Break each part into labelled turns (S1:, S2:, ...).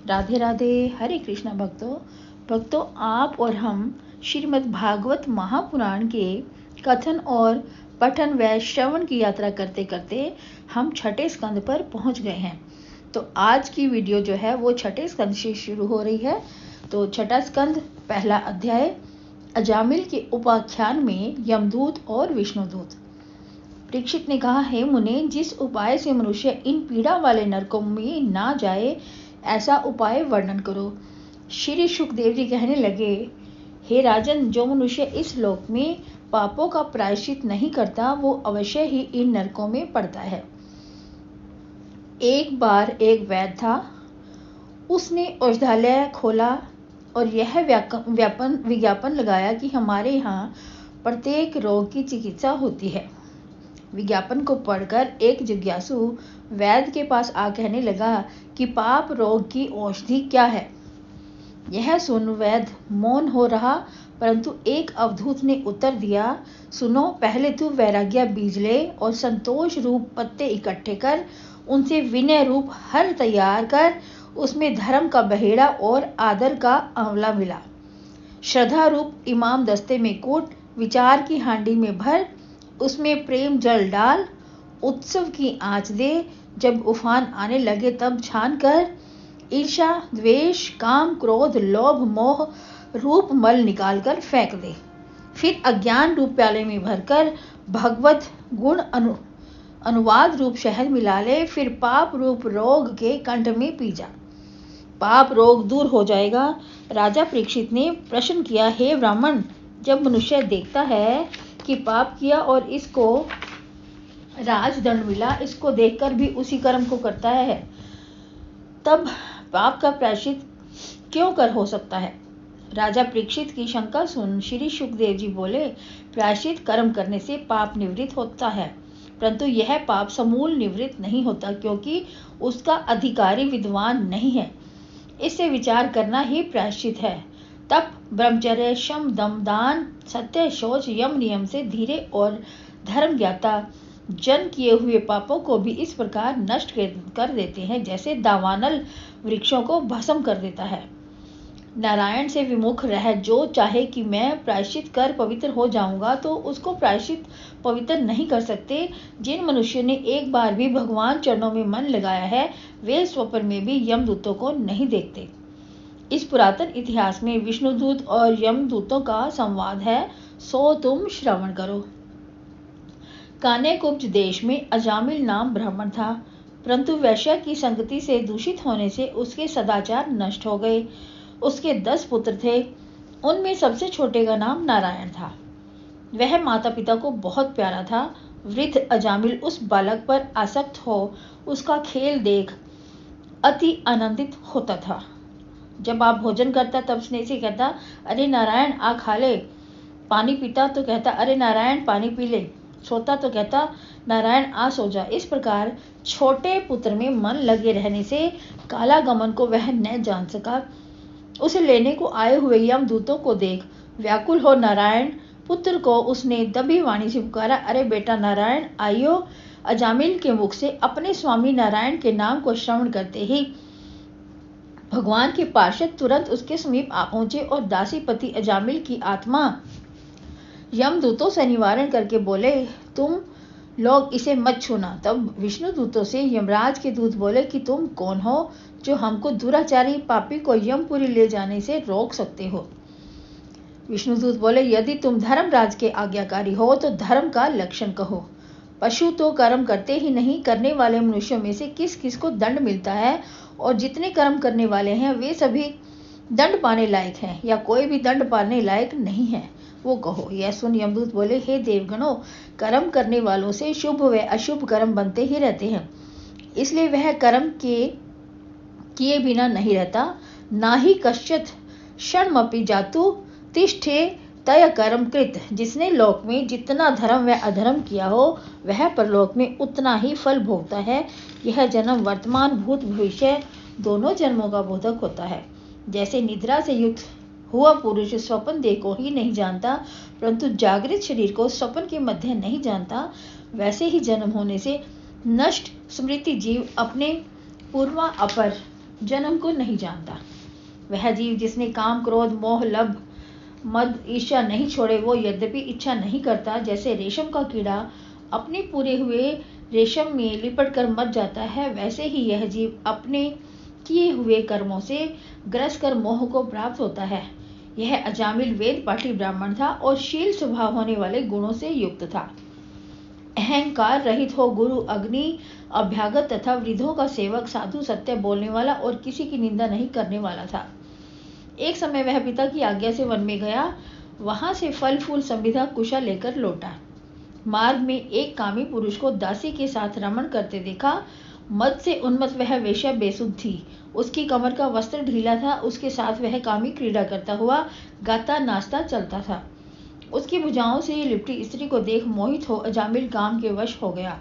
S1: राधे राधे। हरे कृष्णा भक्तों, आप और हम श्रीमद् भागवत महापुराण के कथन और पठन व श्रवण की यात्रा करते करते हम छठे स्कंद पर पहुंच गए हैं। तो आज की वीडियो जो है वो छठे स्कंद से शुरू हो रही है। तो छठा स्कंद, पहला अध्याय, अजामिल के उपाख्यान में यमदूत और विष्णुदूत। परीक्षित ने कहा, हे मुने, जिस उपाय से मनुष्य इन पीड़ा वाले नरकों में ना जाए, ऐसा उपाय वर्णन करो। श्री सुखदेव जी कहने लगे, हे राजन, जो मनुष्य इस लोक में पापों का प्रायश्चित नहीं करता, वो अवश्य ही इन नरकों में पड़ता है। एक बार एक वैद्य था। उसने औषधालय खोला और यह विज्ञापन लगाया कि हमारे यहाँ प्रत्येक रोग की चिकित्सा होती है। विज्ञापन को पढ़कर एक जिज्ञासु वैद्य के पास आ कहने लगा कि पाप रोग की औषधि क्या है। यह सुन वैद्य मौन हो रहा, परंतु एक अवधूत ने उत्तर दिया, सुनो, पहले तू वैराग्य बीज ले और संतोष रूप पत्ते इकट्ठे कर, उनसे विनय रूप हर तैयार कर, उसमें धर्म का बहेड़ा और आदर का आंवला मिला, श्रद्धा रूप इमाम दस्ते में कूट, विचार की हांडी में भर, उसमें प्रेम जल डाल, उत्सव की आंच दे, जब उफान आने लगे तब छान कर, ईर्ष्या, द्वेष, काम, क्रोध, लोभ, मोह रूप मल निकाल कर फेंक दे। फिर अज्ञान रूप प्याले में भरकर भगवत गुण अनुवाद रूप शहद मिला ले, फिर पाप रूप रोग के कंठ में पी जा, पाप रोग दूर हो जाएगा। राजा परीक्षित ने प्रश्न किया, हे ब्राह्मण, जब मनुष्य देखता है कि पाप किया और इसको राजदंड मिला, इसको देखकर भी उसी कर्म को करता है, तब पाप का प्रायश्चित क्यों कर हो सकता है? राजा परीक्षित की शंका सुन श्री सुखदेव जी बोले, प्रायश्चित कर्म करने से पाप निवृत्त होता है, परंतु यह पाप समूल निवृत्त नहीं होता, क्योंकि उसका अधिकारी विद्वान नहीं है। इससे विचार करना ही प्रायश्चित है। तप, ब्रह्मचर्य, शम, दम, दान, सत्य, शौच, यम नियम से धीरे और धर्म ज्ञाता जन किए हुए पापों को भी इस प्रकार नष्ट कर देते हैं, जैसे दावानल वृक्षों को भस्म कर देता है। नारायण से विमुख रह जो चाहे कि मैं प्रायश्चित कर पवित्र हो जाऊंगा, तो उसको प्रायश्चित पवित्र नहीं कर सकते। जिन मनुष्यों ने एक बार भी भगवान चरणों में मन लगाया है, वे स्वप्न में भी यमदूतों को नहीं देखते। इस पुरातन इतिहास में विष्णुदूत और यमदूतों का संवाद है, सो तुम श्रवण करो। कान्यकुब्ज देश में अजामिल नाम ब्राह्मण था, परंतु वैश्य की संगति से दूषित होने से उसके सदाचार नष्ट हो गए। उसके 10 पुत्र थे, उनमें सबसे छोटे का नाम नारायण था। वह माता पिता को बहुत प्यारा था। वृद्ध अजामिल उस बालक पर आसक्त हो उसका खेल देख अति आनंदित होता था। जब आप भोजन करता तब स्नेह से कहता, अरे नारायण आ खा ले। पानी पीता तो कहता, अरे नारायण पानी पी ले। सोता तो कहता, नारायण आ सो जा। इस प्रकार छोटे पुत्र में मन लगे रहने से कालागमन को वह न जान सका। उसे लेने को आए हुए यमदूतों को देख व्याकुल हो नारायण पुत्र को उसने दबी वाणी से पुकारा, अरे बेटा नारायण आइयो। अजामिल के मुख से अपने स्वामी नारायण के नाम को श्रवण करते ही भगवान के पार्षद तुरंत उसके समीप आ पहुंचे और दासीपति अजामिल की आत्मा यमदूतों से निवारण करके बोले, तुम लोग इसे मत छूना। तब विष्णु दूतों से यमराज के दूत बोले कि तुम कौन हो जो हमको दुराचारी पापी को यमपुरी ले जाने से रोक सकते हो? विष्णुदूत बोले, यदि तुम धर्मराज के आज्ञाकारी हो तो धर्म का लक्षण कहो। पशु तो कर्म करते ही नहीं, करने वाले मनुष्यों में से किस किस को दंड मिलता है, और जितने कर्म करने वाले हैं वे सभी दंड पाने लायक हैं, या कोई भी दंड पाने लायक नहीं है, वो कहो। यह सुन यमदूत बोले, हे देवगणों, कर्म करने वालों से शुभ व अशुभ कर्म बनते ही रहते हैं, इसलिए वह कर्म किए बिना नहीं रहता। ना ही कश्चित क्षणमपि जातु तिष्ठे तय कर्म कृत। जिसने लोक में जितना धर्म व अधर्म किया हो, वह परलोक में उतना ही फल भोगता है। यह जन्म वर्तमान भूत भविष्य दोनों जन्मों का बोधक होता है। जैसे निद्रा से युक्त हुआ पुरुष स्वप्न देह को ही नहीं जानता, परंतु जागृत शरीर को स्वप्न के मध्य नहीं जानता, वैसे ही जन्म होने से नष्ट स्मृति जीव अपने पूर्वा अपर जन्म को नहीं जानता। वह जीव जिसने काम, क्रोध, मोह, लोभ, मद, ईर्ष्या नहीं छोड़े, वो यद्यपि इच्छा नहीं करता, जैसे रेशम का कीड़ा अपने पूरे हुए रेशम में लिपट कर मर जाता है, वैसे ही यह जीव अपने किए हुए कर्मों से ग्रस कर मोह को प्राप्त होता है। यह अजामिल वेद पाठी ब्राह्मण था और शील स्वभाव होने वाले गुणों से युक्त था। अहंकार रहित हो, गुरु, अग्नि, अभ्यागत तथा वृद्धों का सेवक, साधु, सत्य बोलने वाला और किसी की निंदा नहीं करने वाला था। एक समय वह पिता की आज्ञा से वन में गया, वहां से फल फूल संविदा कुशा लेकर लौटा। मार्ग में एक कामी पुरुष को दासी के साथ रमण करते देखा। मद से उन्मत्त वह वेश्या बेसुध थी। उसकी कमर का वस्त्र ढीला था, उसके साथ वह कामी क्रीड़ा करता हुआ गाता नाचता चलता था। उसकी भुजाओं से लिपटी स्त्री को देख मोहित हो अजामिल काम के वश हो गया।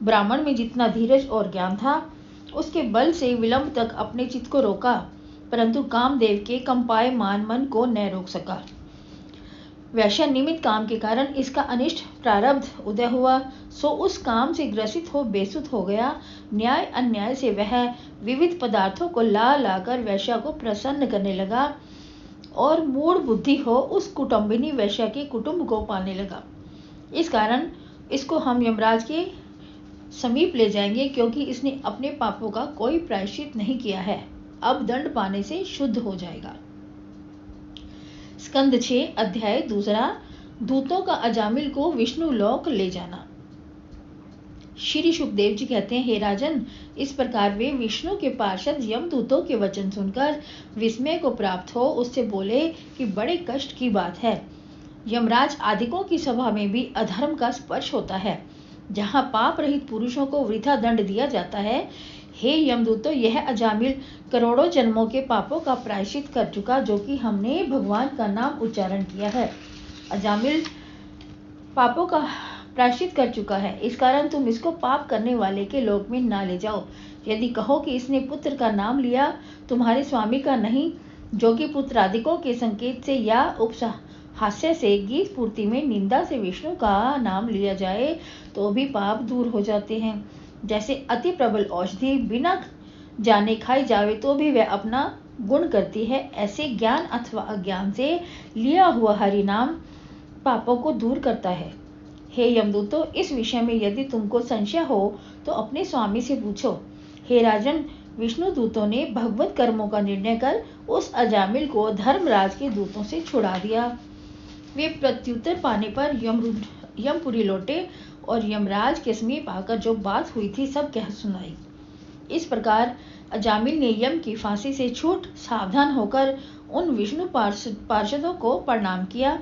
S1: ब्राह्मण में जितना धीरज और ज्ञान था, उसके बल से विलंब तक अपने चित्त को रोका, परंतु कामदेव के कंपायमान मन को न रोक सका। वैश्या निमित्त काम के कारण इसका अनिष्ट प्रारब्ध उदय हुआ, सो उस काम से ग्रसित हो बेसुध हो गया। न्याय अन्याय से वह विविध पदार्थों को ला लाकर वैश्या को प्रसन्न करने लगा और मूढ़ बुद्धि हो उस कुटुंबिनी वैश्या के कुटुंब को पालने लगा। इस कारण इसको हम यमराज के समीप ले जाएंगे, क्योंकि इसने अपने पापों का कोई प्रायश्चित नहीं किया है। अब दंड पाने से शुद्ध हो जाएगा। स्कंद 6 अध्याय 2 दूतों का अजामिल को विष्णु लोक ले जाना। श्री सुखदेव जी कहते हैं, हे राजन, इस प्रकार वे विष्णु के पार्षद यमदूतों के वचन सुनकर विस्मय को प्राप्त हो उससे बोले कि बड़े कष्ट की बात है। यमराज आदिकों की सभा में भी अधर्म का स्पर्श होता है, जहाँ पाप रहित पुरुषों को वृथा दंड दिया जाता है। हे यमदूतों, यह अजामिल करोड़ों जन्मों के पापों का प्रायश्चित कर चुका, जो कि हमने भगवान का नाम उच्चारण किया है। अजामिल पापों का प्रायश्चित कर चुका है, इस कारण तुम इसको पाप करने वाले के लोक में ना ले जाओ। यदि कहो कि इसने पुत्र का नाम लिया, तुम्हारे स्वामी का नहीं, जो कि पुत्रादिकों के संकेत से या उपहास्य से गीत पूर्ति में निंदा से विष्णु का नाम लिया जाए, तो भी पाप दूर हो जाते हैं। जैसे अति प्रबल औषधि बिना जाने खाई जावे तो भी वह अपना गुण करती है, ऐसे ज्ञान अथवा अज्ञान से लिया हुआ हरि नाम पापों को दूर करता है। हे यमदूतों, इस विषय में यदि तुमको संशय हो तो अपने स्वामी से पूछो। हे राजन, विष्णु दूतों ने भगवत कर्मों का निर्णय कर उस अजामिल को धर्मराज के दूतों से छुड़ा दिया। वे प्रत्युत्तर पाने पर यमपुरी लौटे और यमराज के समीप आकर जो बात हुई थी सब कह सुनाई। इस प्रकार अजामिल ने यम की फांसी से छूट सावधान होकर उन विष्णु पार्षदों को प्रणाम किया।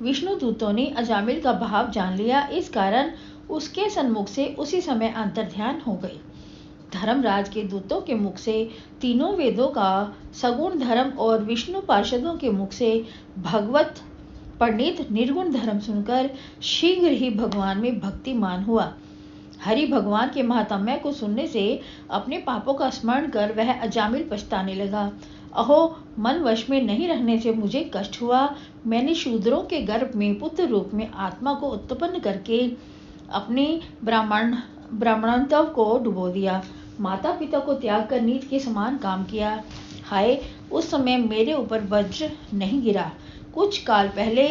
S1: विष्णु दूतों ने अजामिल का भाव जान लिया, इस कारण उसके सन्मुख से उसी समय अंतर्ध्यान हो गई। धर्मराज के दूतों के मुख से तीनों वेदों का सगुण धर्म और विष्णु पार्षदों के मुख से भगवत पंडित निर्गुण धर्म सुनकर शीघ्र ही भगवान में भक्तिमान हुआ। हरि भगवान के महात्म्य को सुनने से अपने पापों का स्मरण कर वह अजामिल पछताने लगा। अहो, मन वश में नहीं रहने से मुझे कष्ट हुआ। मैंने शूद्रों के गर्भ में पुत्र रूप में आत्मा को उत्पन्न करके अपने ब्राह्मणत्व को डुबो दिया। माता पिता को त्याग कर नीच के समान काम किया। हाय, उस समय मेरे ऊपर वज्र नहीं गिरा। कुछ काल पहले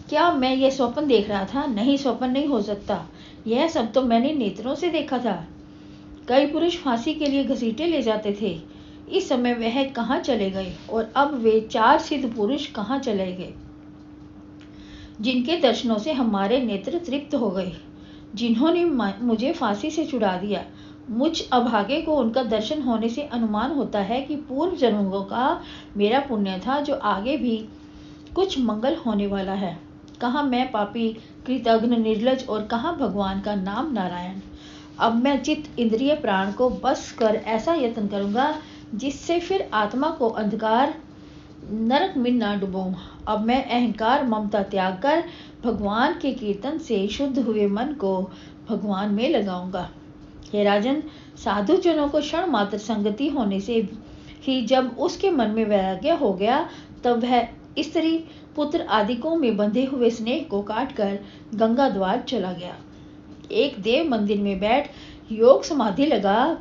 S1: क्या मैं यह स्वप्न देख रहा था? नहीं, स्वप्न नहीं हो सकता। यह सब तो मैंने नेत्रों से देखा था। कई पुरुष फांसी के लिए घसीटे ले जाते थे। इस समय वह कहाँ चले गए और अब वे 4 सिद्ध पुरुष कहाँ चले गए, जिनके दर्शनों से हमारे नेत्र तृप्त हो गए, जिन्होंने मुझे फांसी से छुड़ा दिया। मुझ अभागे को उनका दर्शन होने से अनुमान होता है कि पूर्व जन्मों का मेरा पुण्य था, जो आगे भी कुछ मंगल होने वाला है। कहाँ मैं पापी, कृतघ्न, निर्लज और कहाँ भगवान का नाम नारायण। अब मैं चित्त, इंद्रिय, प्राण को बस कर ऐसा यत्न करूंगा जिससे फिर आत्मा को अंधकार नरक में ना डुबोऊं। अब मैं अहंकार ममता त्याग कर भगवान के कीर्तन से शुद्ध हुए मन को भगवान में लगाऊंगा। हे राजन, साधु जनों को क्षण मात्र संगति होने से ही जब उसके मन में वैराग्य हो गया, तब वह स्त्री, पुत्र आदिकों में बंधे हुए स्नेह को काटकर गंगा द्वार चला गया। एक देव मंदिर में बैठ योग समाधि लगा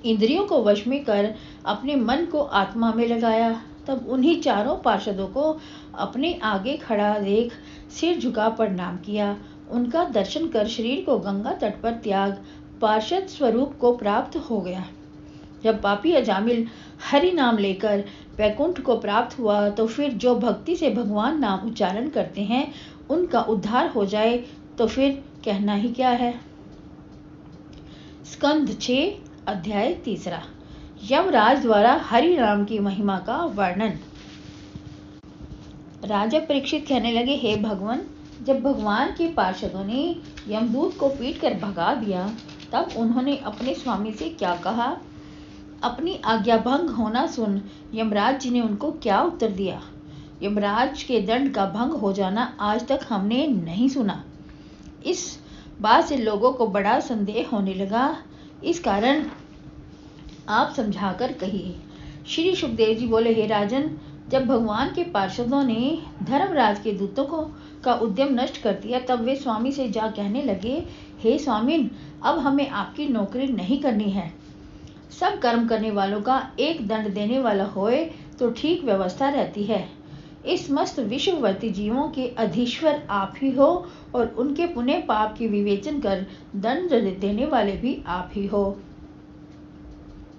S1: इंद्रियों को वश में कर अपने मन को आत्मा में लगाया। तब उन्हीं चारों पार्षदों को अपने आगे खड़ा देख सिर झुका प्रणाम किया। उनका दर्शन कर शरीर को गंगा तट पर त्याग पार्षद स्वरूप को प्राप्त हो गया। जब पापी अजामिल हरि नाम लेकर वैकुंठ को प्राप्त हुआ तो फिर जो भक्ति से भगवान नाम उच्चारण करते हैं उनका उद्धार हो जाए तो फिर कहना ही क्या है। स्कंद 6 अध्याय 3। यमराज द्वारा हरि नाम की महिमा का वर्णन। राजा परीक्षित कहने लगे, हे भगवान, जब भगवान के पार्षदों ने यमदूत को पीट कर भगा दिया तब उन्होंने अपने स्वामी से क्या कहा? अपनी आज्ञा भंग होना सुन यमराज जी ने उनको क्या उत्तर दिया? यमराज के दंड का भंग हो जाना आज तक हमने नहीं सुना। इस बात से लोगों को बड़ा संदेह होने लगा। इस कारण आप समझाकर कहिए। श्री सुखदेव जी बोले, हे राजन, जब भगवान के पार्षदों ने धर्मराज के दूतों का उद्यम नष्ट कर दिया तब वे स्वामी से जा कहने लगे, हे स्वामिन, अब हमें आपकी नौकरी नहीं करनी है। सब कर्म करने वालों का एक दंड देने वाला होए तो ठीक व्यवस्था रहती है। इस समस्त विश्ववर्ती जीवों के अधीश्वर आप ही हो और उनके पुण्य पाप की विवेचन कर दंड देने वाले भी आप ही हो।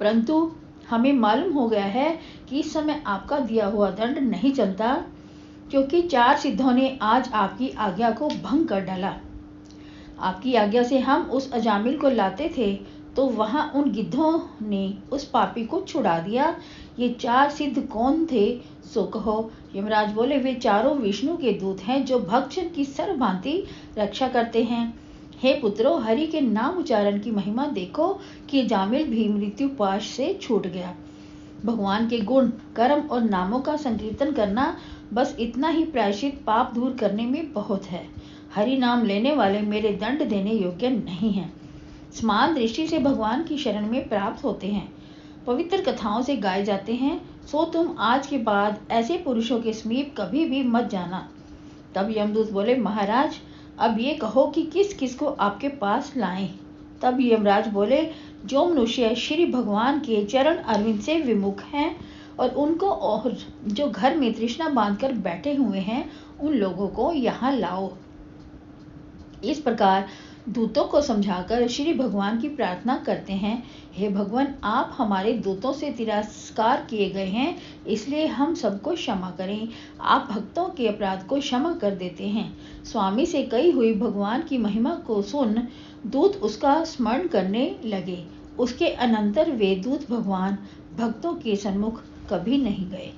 S1: परंतु हमें मालूम हो गया है कि इस समय आपका दिया हुआ दंड नहीं चलता, क्योंकि 4 सिद्धों ने आज आपकी आज्ञा को भंग कर डाला। आपकी आज्ञा से हम उस अजामिल को लाते थे तो वहां उन गिद्धों ने उस पापी को छुड़ा दिया। ये 4 सिद्ध कौन थे सो कहो। यमराज बोले, वे चारों विष्णु के दूत हैं जो भक्तजन की सर्वभांति रक्षा करते हैं। हे पुत्रों, हरि के नाम उच्चारण की महिमा देखो कि अजामिल भी मृत्यु पाश से छूट गया। भगवान के गुण, कर्म और नामों का संकीर्तन करना, बस इतना ही प्रायश्चित पाप दूर करने में बहुत है। हरि नाम लेने वाले मेरे दंड देने योग्य नहीं हैं। समान दृष्टि से भगवान की शरण में प्राप्त होते हैं, पवित्र कथाओं से गाए जाते हैं। सो तुम आज के बाद ऐसे पुरुषों के समीप कभी भी मत जाना। तब यमदूत बोले, महाराज, अब ये कहो कि किस किस को आपके पास लाएं। तब यमराज बोले, जो मनुष्य श्री भगवान के चरण अरविंद से विमुख हैं और उनको और जो घर में तृष्णा बांधकर बैठे हुए हैं उन लोगों को यहाँ लाओ। इस प्रकार दूतों को समझाकर श्री भगवान की प्रार्थना करते हैं, हे भगवान, आप हमारे दूतों से तिरस्कार किए गए हैं, इसलिए हम सबको क्षमा करें। आप भक्तों के अपराध को क्षमा कर देते हैं। स्वामी से कही हुई भगवान की महिमा को सुन दूत उसका स्मरण करने लगे। उसके अनंतर वे दूत भगवान भक्तों के सन्मुख कभी नहीं गए।